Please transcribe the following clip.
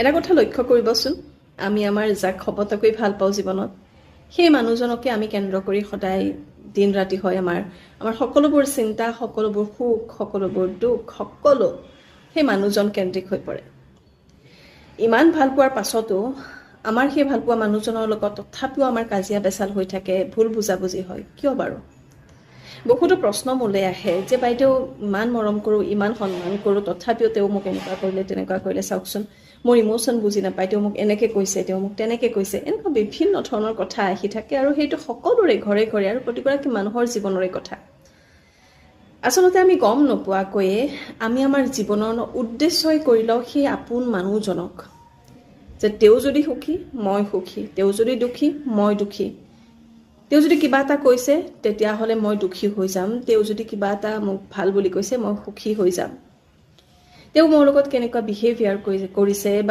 এটা কথা লক্ষ্য কৰিবচোন, আমি আমাৰ যাক শপতকৈ ভাল পাওঁ জীৱনত, সেই মানুহজনকে আমি কেন্দ্ৰ কৰি সদায় দিন ৰাতি হয় আমাৰ সকলোবোৰ চিন্তা, সকলোবোৰ সুখ, সকলোবোৰ দুখ, সকলো সেই মানুহজন কেন্দ্ৰিক হৈ পৰে। ইমান ভাল পোৱাৰ পাছতো আমাৰ সেই ভালপোৱা মানুহজনৰ লগত তথাপিও আমাৰ কাজিয়া পেচাল হৈ থাকে, ভুল বুজাবুজি হয়, কিয় বাৰু? বহুতো প্ৰশ্ন মোলৈ আহে যে বাইদেউ, ইমান মৰম কৰোঁ, ইমান সন্মান কৰোঁ, তথাপিও তেওঁ মোক এনেকুৱা কৰিলে তেনেকুৱা কৰিলে, চাওকচোন মোৰ ইম'শ্যন বুজি নাপায়, তেওঁ মোক এনেকৈ কৈছে, তেওঁ মোক তেনেকৈ কৈছে, এনেকুৱা বিভিন্ন ধৰণৰ কথা আহি থাকে। আৰু সেইটো সকলোৰে ঘৰে ঘৰে আৰু প্ৰতিগৰাকী মানুহৰ জীৱনৰে কথা। আচলতে আমি গম নোপোৱাকৈয়ে আমি আমাৰ জীৱনৰ উদ্দেশ্যই কৰি লওঁ সেই আপোন মানুহজনক, যে তেওঁ যদি সুখী মই সুখী, তেওঁ যদি দুখী মই দুখী, তেওঁ যদি কিবা এটা কৈছে তেতিয়াহ'লে মই দুখী হৈ যাম, তেওঁ যদি কিবা এটা মোক ভাল বুলি কৈছে মই সুখী হৈ যাম, তেওঁ মোৰ লগত কেনেকুৱা বিহেভিয়াৰ কৰিছে বা